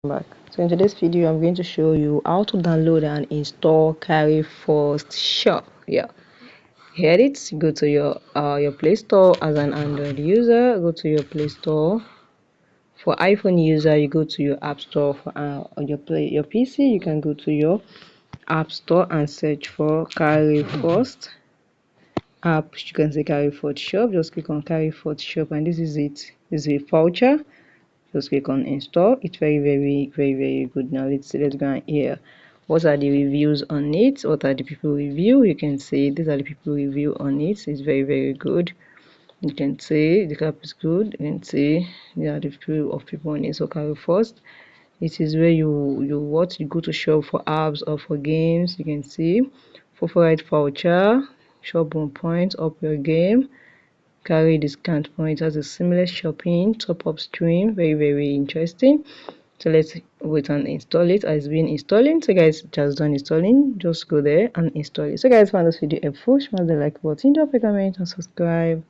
Back. So in today's video I'm going to show you how to download and install Carry1st shop. Here it, go to your Play Store. As an Android user, go to your Play Store. For iPhone user, you go to your App Store. For on your PC, you can go to your App Store and search for Carry1st app. You can say Carry1st shop. Just click on Carry1st shop, and this is it. This is a voucher. Just click on install. It's very good. Now let's go and hear what are the reviews on it. What are the people review? You can see these are the people review on it. It's very good. You can see the app is good. You can see there are the people on it. So Carry1st, it is where you go to shop for apps or for games. You can see for right voucher, shop on points, up your game, carry discount points, as a seamless shopping top-up stream. Very interesting. So let's wait and install it. It's been installing. So guys, just done installing. Just go there and install it. So guys, found this video helpful, smash the like button, drop a comment and subscribe.